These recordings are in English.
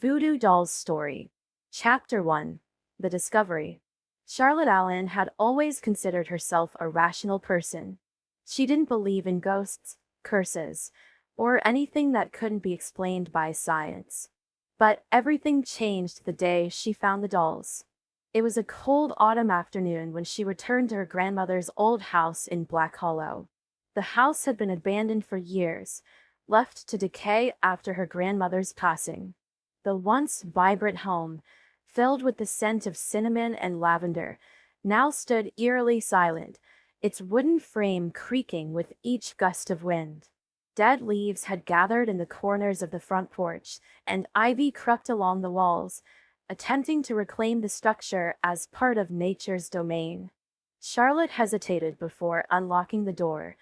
Voodoo Doll's Story. Chapter 1. The Discovery. Charlotte Allen had always considered herself a rational person. She didn't believe in ghosts, curses, or anything that couldn't be explained by science. But everything changed the day she found the dolls. It was a cold autumn afternoon when she returned to her grandmother's old house in Black Hollow. The house had been abandoned for years, left to decay after her grandmother's passing. The once vibrant home, filled with the scent of cinnamon and lavender, now stood eerily silent, its wooden frame creaking with each gust of wind. Dead leaves had gathered in the corners of the front porch, and ivy crept along the walls, attempting to reclaim the structure as part of nature's domain. Charlotte hesitated before unlocking the door,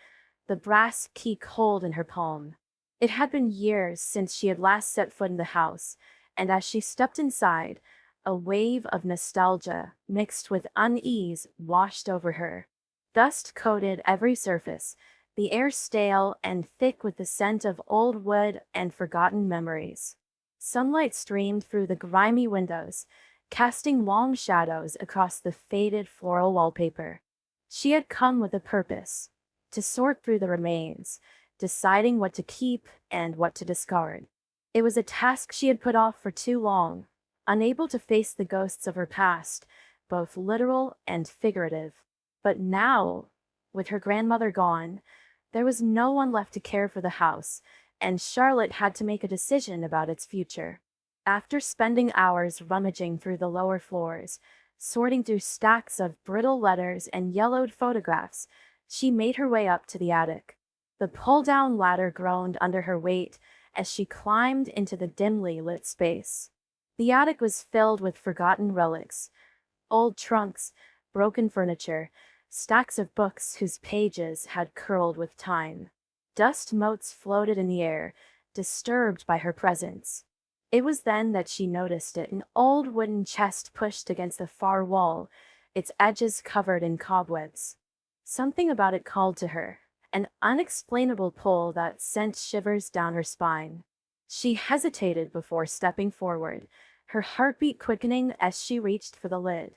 the brass key cold in her palm. It had been years since she had last set foot in the house, and as she stepped inside, a wave of nostalgia mixed with unease washed over her. Dust coated every surface, the air stale and thick with the scent of old wood and forgotten memories. Sunlight streamed through the grimy windows, casting long shadows across the faded floral wallpaper. She had come with a purpose: to sort through the remains, deciding what to keep and what to discard. It was a task she had put off for too long, unable to face the ghosts of her past, both literal and figurative. But now, with her grandmother gone, there was no one left to care for the house, and Charlotte had to make a decision about its future. After spending hours rummaging through the lower floors, sorting through stacks of brittle letters and yellowed photographs, she made her way up to the attic. The pull-down ladder groaned under her weight as she climbed into the dimly lit space. The attic was filled with forgotten relics, old trunks, broken furniture, stacks of books whose pages had curled with time. Dust motes floated in the air, disturbed by her presence. It was then that she noticed it, an old wooden chest pushed against the far wall, its edges covered in cobwebs. Something about it called to her, an unexplainable pull that sent shivers down her spine. She hesitated before stepping forward, her heartbeat quickening as she reached for the lid.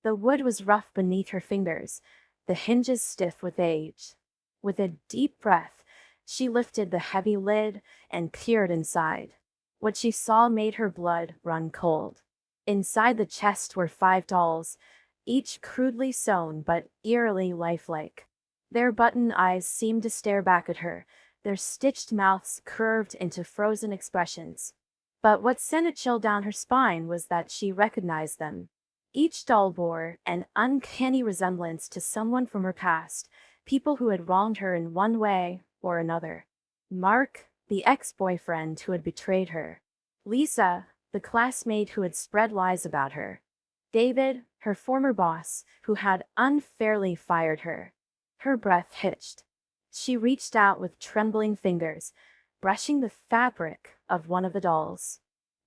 The wood was rough beneath her fingers, the hinges stiff with age. With a deep breath, she lifted the heavy lid and peered inside. What she saw made her blood run cold. Inside the chest were 5 dolls, each crudely sewn but eerily lifelike. Their button eyes seemed to stare back at her, their stitched mouths curved into frozen expressions. But what sent a chill down her spine was that she recognized them. Each doll bore an uncanny resemblance to someone from her past, people who had wronged her in one way or another. Mark, the ex-boyfriend who had betrayed her. Lisa, the classmate who had spread lies about her. David, her former boss, who had unfairly fired her. Her breath hitched. She reached out with trembling fingers, brushing the fabric of one of the dolls.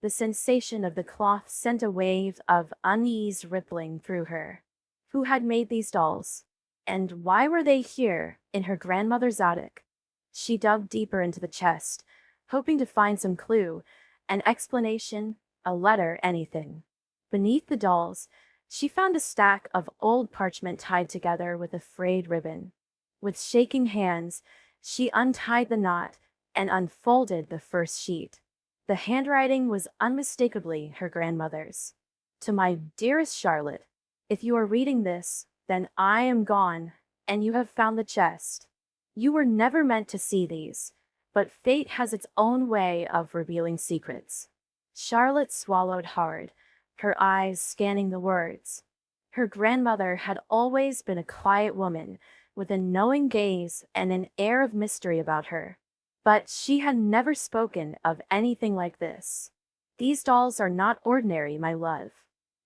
The sensation of the cloth sent a wave of unease rippling through her. Who had made these dolls? And why were they here, in her grandmother's attic? She dug deeper into the chest, hoping to find some clue, an explanation, a letter, anything. Beneath the dolls, she found a stack of old parchment tied together with a frayed ribbon. With shaking hands, she untied the knot and unfolded the first sheet. The handwriting was unmistakably her grandmother's. To my dearest Charlotte, if you are reading this, then I am gone, and you have found the chest. You were never meant to see these, but fate has its own way of revealing secrets. Charlotte swallowed hard, her eyes scanning the words. Her grandmother had always been a quiet woman, with a knowing gaze and an air of mystery about her. But she had never spoken of anything like this. These dolls are not ordinary, my love.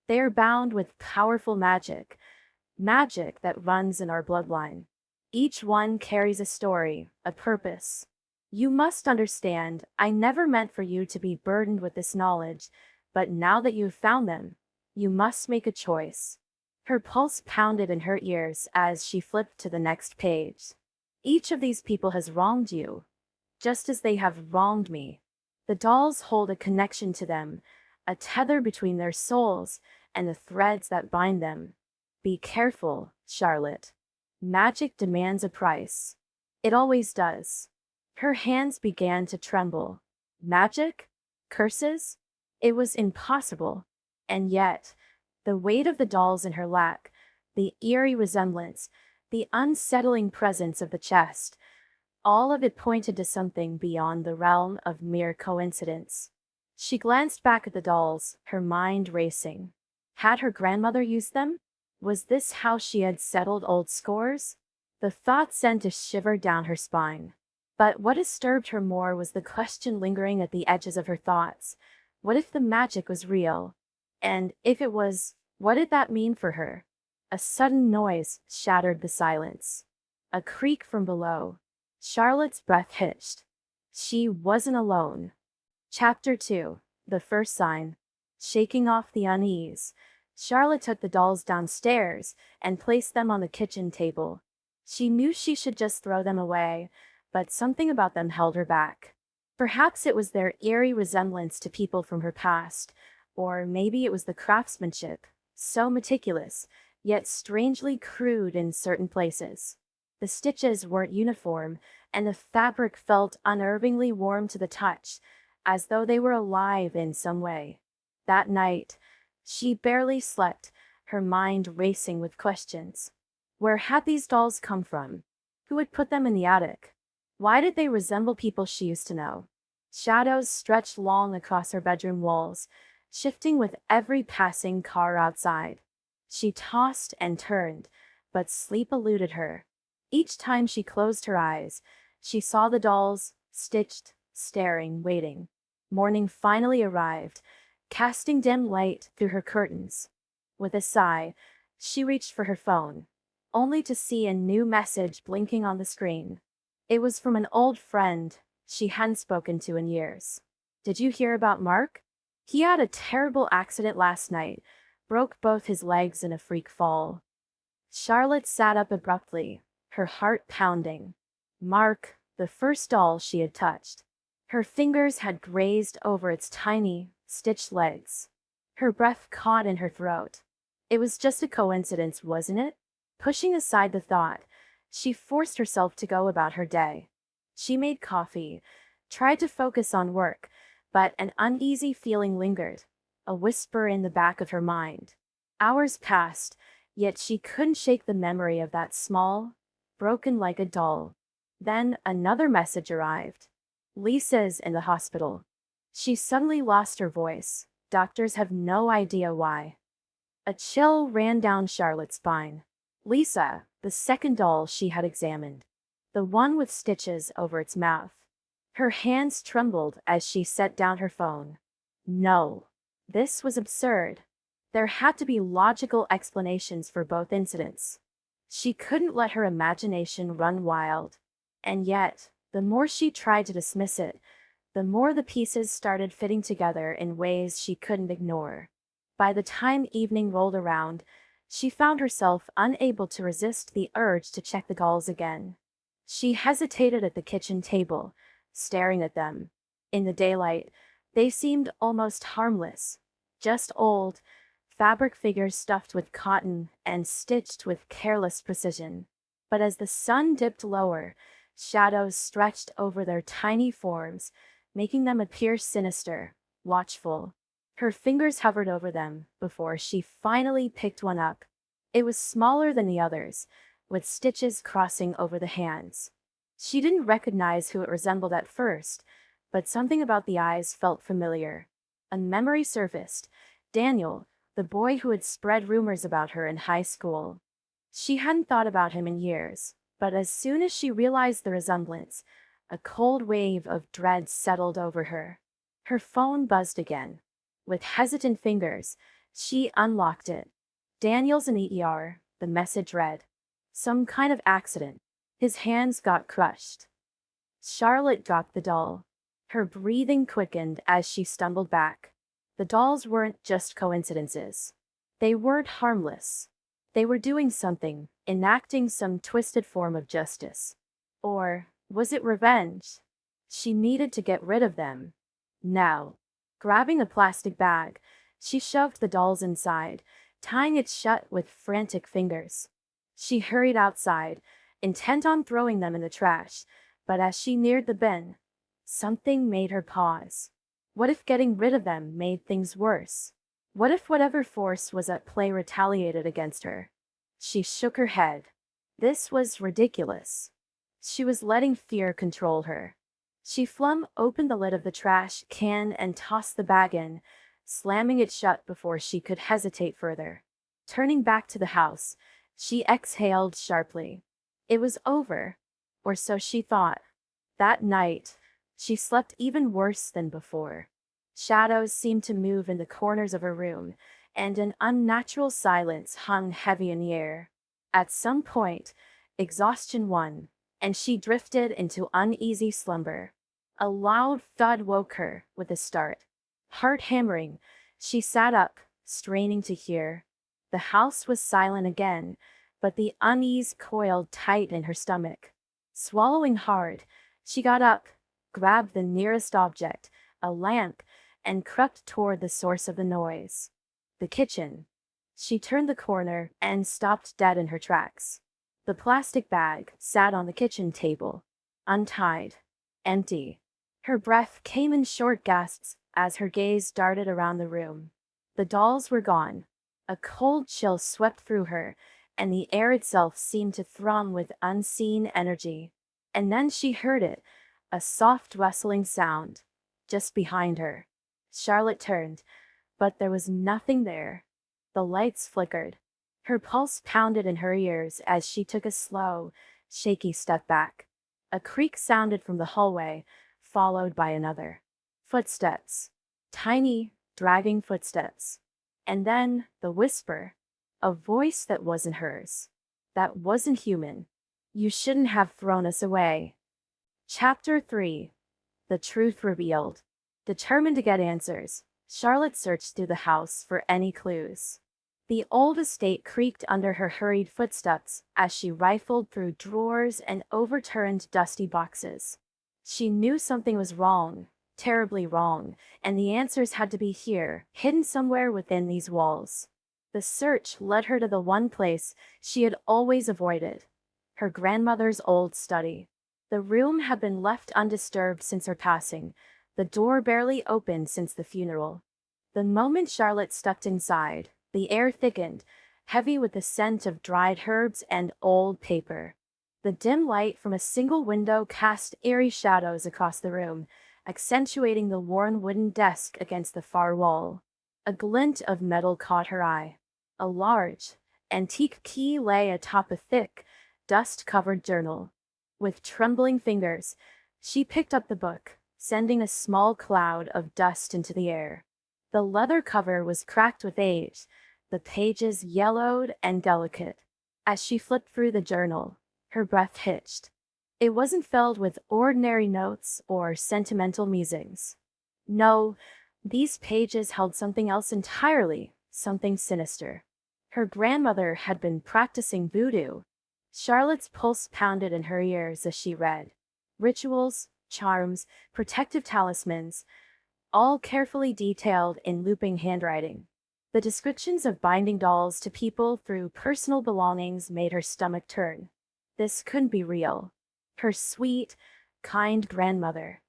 They are bound with powerful magic, magic that runs in our bloodline. Each one carries a story, a purpose. You must understand, I never meant for you to be burdened with this knowledge, but now that you've found them, you must make a choice. Her pulse pounded in her ears as she flipped to the next page. Each of these people has wronged you, just as they have wronged me. The dolls hold a connection to them, a tether between their souls and the threads that bind them. Be careful, Charlotte. Magic demands a price. It always does. Her hands began to tremble. Magic? Curses? It was impossible. And yet, the weight of the dolls in her lap, the eerie resemblance, the unsettling presence of the chest, all of it pointed to something beyond the realm of mere coincidence. She glanced back at the dolls, her mind racing. Had her grandmother used them? Was this how she had settled old scores? The thought sent a shiver down her spine. But what disturbed her more was the question lingering at the edges of her thoughts. What if the magic was real? And if it was, what did that mean for her? A sudden noise shattered the silence. A creak from below. Charlotte's breath hitched. She wasn't alone. Chapter 2. The First Sign. Shaking off the unease, Charlotte took the dolls downstairs and placed them on the kitchen table. She knew she should just throw them away, but something about them held her back. Perhaps it was their eerie resemblance to people from her past, or maybe it was the craftsmanship, so meticulous, yet strangely crude in certain places. The stitches weren't uniform, and the fabric felt unnervingly warm to the touch, as though they were alive in some way. That night, she barely slept, her mind racing with questions. Where had these dolls come from? Who had put them in the attic? Why did they resemble people she used to know? Shadows stretched long across her bedroom walls, shifting with every passing car outside. She tossed and turned, but sleep eluded her. Each time she closed her eyes, she saw the dolls, stitched, staring, waiting. Morning finally arrived, casting dim light through her curtains. With a sigh, she reached for her phone, only to see a new message blinking on the screen. It was from an old friend she hadn't spoken to in years. "Did you hear about Mark? He had a terrible accident last night, broke both his legs in a freak fall." Charlotte sat up abruptly, her heart pounding. Mark, the first doll she had touched. Her fingers had grazed over its tiny, stitched legs. Her breath caught in her throat. It was just a coincidence, wasn't it? Pushing aside the thought, she forced herself to go about her day. She made coffee, tried to focus on work, but an uneasy feeling lingered, a whisper in the back of her mind. Hours passed, yet she couldn't shake the memory of that small, broken like a doll. Then another message arrived. "Lisa's in the hospital." She suddenly lost her voice. Doctors have no idea why. A chill ran down Charlotte's spine. Lisa, the second doll she had examined. The one with stitches over its mouth. Her hands trembled as she set down her phone. No. This was absurd. There had to be logical explanations for both incidents. She couldn't let her imagination run wild. And yet, the more she tried to dismiss it, the more the pieces started fitting together in ways she couldn't ignore. By the time evening rolled around, she found herself unable to resist the urge to check the dolls again. She hesitated at the kitchen table, staring at them. In the daylight, they seemed almost harmless, just old, fabric figures stuffed with cotton and stitched with careless precision. But as the sun dipped lower, shadows stretched over their tiny forms, making them appear sinister, watchful. Her fingers hovered over them before she finally picked one up. It was smaller than the others, with stitches crossing over the hands. She didn't recognize who it resembled at first, but something about the eyes felt familiar. A memory surfaced. Daniel, the boy who had spread rumors about her in high school. She hadn't thought about him in years, but as soon as she realized the resemblance, a cold wave of dread settled over her. Her phone buzzed again. With hesitant fingers, she unlocked it. "Daniel's in ER," the message read. "Some kind of accident. His hands got crushed." Charlotte dropped the doll. Her breathing quickened as she stumbled back. The dolls weren't just coincidences. They weren't harmless. They were doing something, enacting some twisted form of justice. Or was it revenge? She needed to get rid of them. Now, grabbing a plastic bag, she shoved the dolls inside, tying it shut with frantic fingers. She hurried outside, intent on throwing them in the trash, but as she neared the bin, something made her pause. What if getting rid of them made things worse? What if whatever force was at play retaliated against her? She shook her head. This was ridiculous. She was letting fear control her. She flung open the lid of the trash can and tossed the bag in, slamming it shut before she could hesitate further. Turning back to the house, she exhaled sharply. It was over, or so she thought. That night, she slept even worse than before. Shadows seemed to move in the corners of her room, and an unnatural silence hung heavy in the air. At some point, exhaustion won, and she drifted into uneasy slumber. A loud thud woke her with a start. Heart hammering, she sat up, straining to hear. The house was silent again, but the unease coiled tight in her stomach. Swallowing hard, she got up, grabbed the nearest object, a lamp, and crept toward the source of the noise. The kitchen. She turned the corner and stopped dead in her tracks. The plastic bag sat on the kitchen table, untied, empty. Her breath came in short gasps as her gaze darted around the room. The dolls were gone. A cold chill swept through her, and the air itself seemed to throng with unseen energy. And then she heard it, a soft rustling sound, just behind her. Charlotte turned, but there was nothing there. The lights flickered. Her pulse pounded in her ears as she took a slow, shaky step back. A creak sounded from the hallway, followed by another. Footsteps. Tiny, dragging footsteps. And then the whisper. A voice that wasn't hers. That wasn't human. You shouldn't have thrown us away. Chapter 3. The Truth Revealed. Determined to get answers, Charlotte searched through the house for any clues. The old estate creaked under her hurried footsteps as she rifled through drawers and overturned dusty boxes. She knew something was wrong, terribly wrong, and the answers had to be here, hidden somewhere within these walls. The search led her to the one place she had always avoided, her grandmother's old study. The room had been left undisturbed since her passing, the door barely opened since the funeral. The moment Charlotte stepped inside, the air thickened, heavy with the scent of dried herbs and old paper. The dim light from a single window cast eerie shadows across the room, accentuating the worn wooden desk against the far wall. A glint of metal caught her eye. A large, antique key lay atop a thick, dust-covered journal. With trembling fingers, she picked up the book, sending a small cloud of dust into the air. The leather cover was cracked with age, the pages yellowed and delicate. As she flipped through the journal, her breath hitched. It wasn't filled with ordinary notes or sentimental musings. No, these pages held something else entirely, something sinister. Her grandmother had been practicing voodoo. Charlotte's pulse pounded in her ears as she read. Rituals, charms, protective talismans, all carefully detailed in looping handwriting. The descriptions of binding dolls to people through personal belongings made her stomach turn. This couldn't be real. Her sweet, kind grandmother,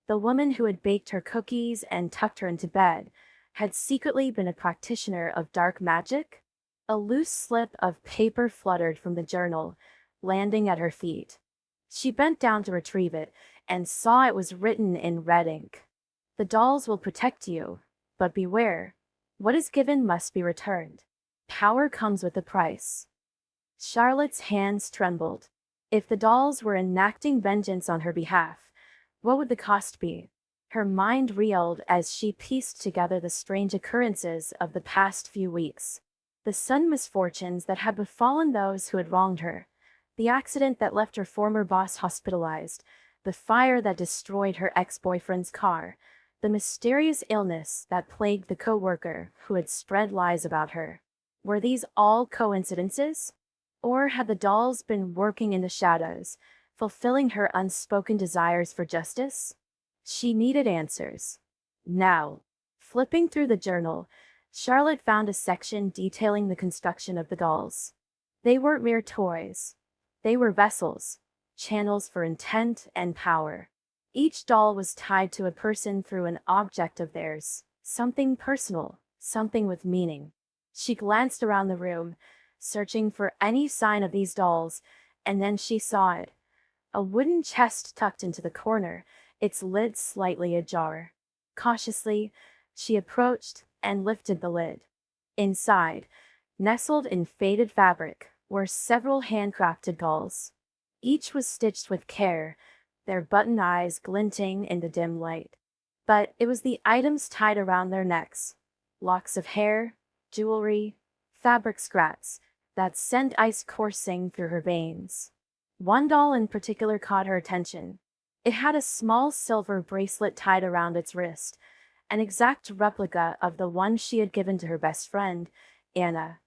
the woman who had baked her cookies and tucked her into bed, had secretly been a practitioner of dark magic? A loose slip of paper fluttered from the journal, landing at her feet. She bent down to retrieve it, and saw it was written in red ink. The dolls will protect you, but beware. What is given must be returned. Power comes with a price. Charlotte's hands trembled. If the dolls were enacting vengeance on her behalf, what would the cost be? Her mind reeled as she pieced together the strange occurrences of the past few weeks. The sudden misfortunes that had befallen those who had wronged her, the accident that left her former boss hospitalized, the fire that destroyed her ex-boyfriend's car, the mysterious illness that plagued the co-worker who had spread lies about her. Were these all coincidences? Or had the dolls been working in the shadows, fulfilling her unspoken desires for justice? She needed answers. Now, flipping through the journal, Charlotte found a section detailing the construction of the dolls. They weren't mere toys. They were vessels, channels for intent and power. Each doll was tied to a person through an object of theirs, something personal, something with meaning. She glanced around the room, searching for any sign of these dolls, and then she saw it. A wooden chest tucked into the corner, its lid slightly ajar. Cautiously, she approached and lifted the lid. Inside, nestled in faded fabric, were several handcrafted dolls. Each was stitched with care, their button eyes glinting in the dim light. But it was the items tied around their necks, locks of hair, jewelry, fabric scraps, that sent ice coursing through her veins. One doll in particular caught her attention. It had a small silver bracelet tied around its wrist, an exact replica of the one she had given to her best friend, Anna,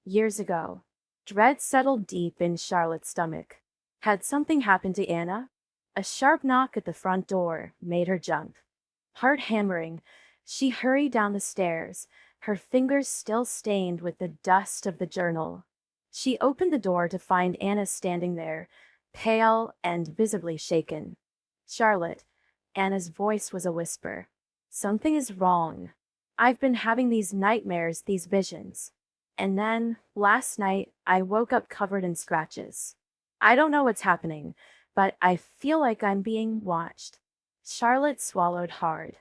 years ago. Dread settled deep in Charlotte's stomach. Had something happened to Anna? A sharp knock at the front door made her jump. Heart hammering, she hurried down the stairs, her fingers still stained with the dust of the journal. She opened the door to find Anna standing there, pale and visibly shaken. Charlotte, Anna's voice was a whisper. Something is wrong. I've been having these nightmares, these visions. And then, last night, I woke up covered in scratches. I don't know what's happening, but I feel like I'm being watched. Charlotte swallowed hard.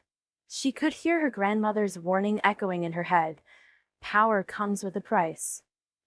She could hear her grandmother's warning echoing in her head. Power comes with a price.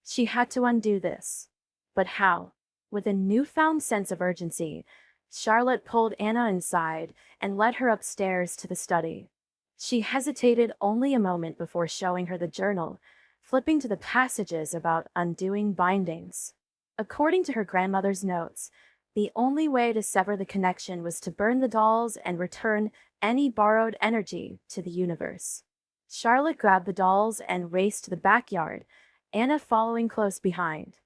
She had to undo this. But how? With a newfound sense of urgency, Charlotte pulled Anna inside and led her upstairs to the study. She hesitated only a moment before showing her the journal, flipping to the passages about undoing bindings. According to her grandmother's notes, the only way to sever the connection was to burn the dolls and return any borrowed energy to the universe. Charlotte grabbed the dolls and raced to the backyard, Anna following close behind.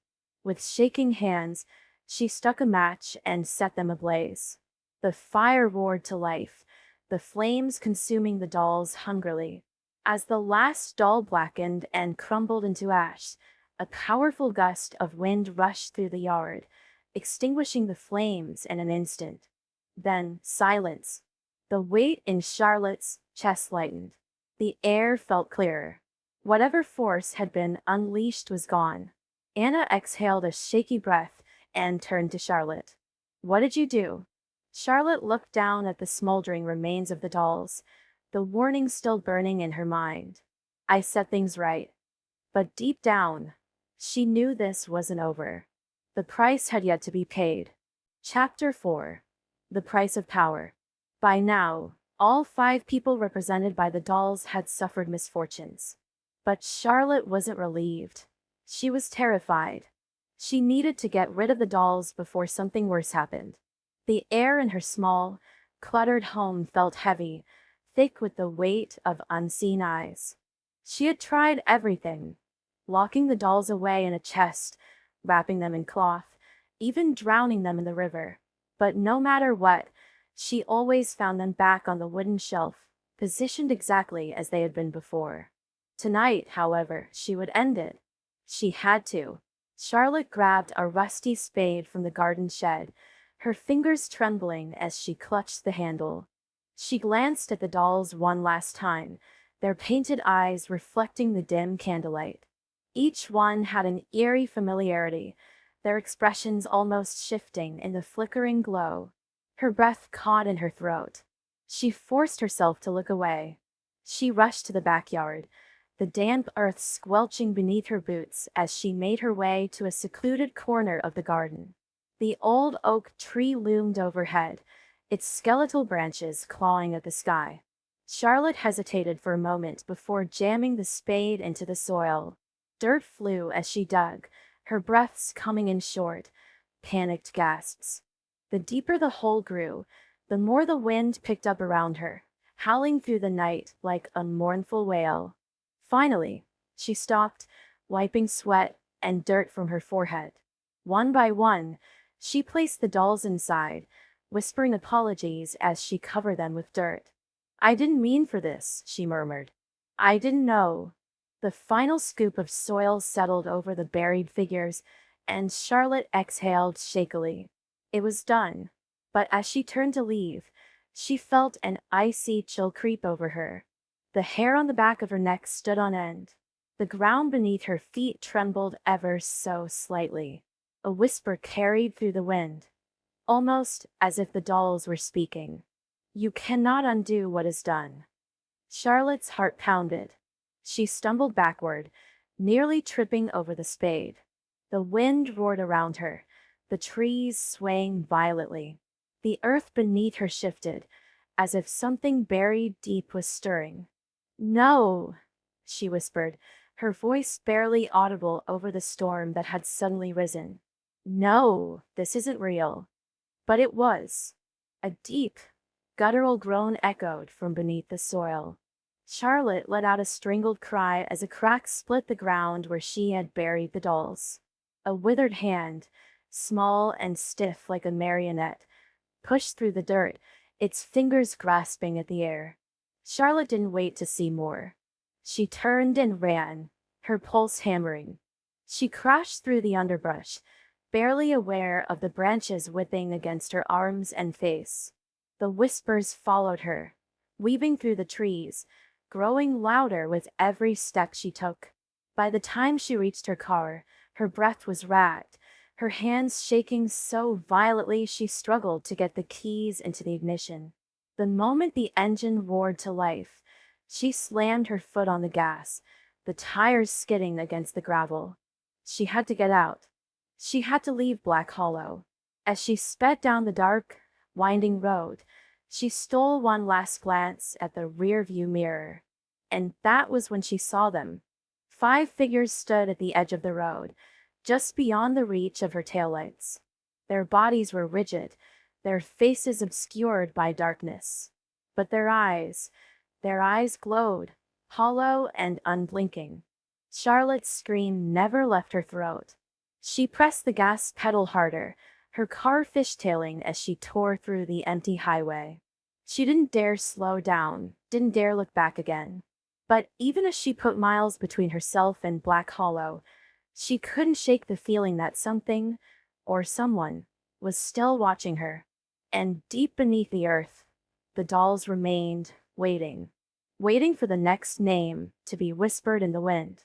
With shaking hands, she struck a match and set them ablaze. The fire roared to life, the flames consuming the dolls hungrily. As the last doll blackened and crumbled into ash, a powerful gust of wind rushed through the yard, extinguishing the flames in an instant. Then silence. The weight in Charlotte's chest lightened. The air felt clearer. Whatever force had been unleashed was gone. Anna exhaled a shaky breath and turned to Charlotte. What did you do? Charlotte looked down at the smoldering remains of the dolls, the warning still burning in her mind. I set things right. But deep down, she knew this wasn't over. The price had yet to be paid. Chapter 4. The Price of Power. By now, all 5 people represented by the dolls had suffered misfortunes. But Charlotte wasn't relieved. She was terrified. She needed to get rid of the dolls before something worse happened. The air in her small, cluttered home felt heavy, thick with the weight of unseen eyes. She had tried everything, locking the dolls away in a chest, wrapping them in cloth, even drowning them in the river. But no matter what, she always found them back on the wooden shelf, positioned exactly as they had been before. Tonight, however, she would end it. She had to. Charlotte grabbed a rusty spade from the garden shed, her fingers trembling as she clutched the handle. She glanced at the dolls one last time, their painted eyes reflecting the dim candlelight. Each one had an eerie familiarity, their expressions almost shifting in the flickering glow. Her breath caught in her throat. She forced herself to look away. She rushed to the backyard, the damp earth squelching beneath her boots as she made her way to a secluded corner of the garden. The old oak tree loomed overhead, its skeletal branches clawing at the sky. Charlotte hesitated for a moment before jamming the spade into the soil. Dirt flew as she dug, her breaths coming in short, panicked gasps. The deeper the hole grew, the more the wind picked up around her, howling through the night like a mournful wail. Finally, she stopped, wiping sweat and dirt from her forehead. One by one, she placed the dolls inside, whispering apologies as she covered them with dirt. I didn't mean for this, she murmured. I didn't know. The final scoop of soil settled over the buried figures, and Charlotte exhaled shakily. It was done. But as she turned to leave, she felt an icy chill creep over her. The hair on the back of her neck stood on end. The ground beneath her feet trembled ever so slightly. A whisper carried through the wind, almost as if the dolls were speaking. You cannot undo what is done. Charlotte's heart pounded. She stumbled backward, nearly tripping over the spade. The wind roared around her, the trees swaying violently. The earth beneath her shifted, as if something buried deep was stirring. No, she whispered, her voice barely audible over the storm that had suddenly risen. No, this isn't real. But it was. A deep, guttural groan echoed from beneath the soil. Charlotte let out a strangled cry as a crack split the ground where she had buried the dolls. A withered hand, small and stiff like a marionette, pushed through the dirt, its fingers grasping at the air. Charlotte didn't wait to see more. She turned and ran, her pulse hammering. She crashed through the underbrush, barely aware of the branches whipping against her arms and face. The whispers followed her, weaving through the trees, growing louder with every step she took. By the time she reached her car, her breath was ragged, her hands shaking so violently she struggled to get the keys into the ignition. The moment the engine roared to life, she slammed her foot on the gas, the tires skidding against the gravel. She had to get out. She had to leave Black Hollow. As she sped down the dark, winding road, she stole one last glance at the rearview mirror. And that was when she saw them. 5 figures stood at the edge of the road, just beyond the reach of her taillights. Their bodies were rigid, their faces obscured by darkness. But their eyes glowed, hollow and unblinking. Charlotte's scream never left her throat. She pressed the gas pedal harder, her car fishtailing as she tore through the empty highway. She didn't dare slow down, didn't dare look back again. But even as she put miles between herself and Black Hollow, she couldn't shake the feeling that something, or someone, was still watching her. And deep beneath the earth, the dolls remained, waiting for the next name to be whispered in the wind.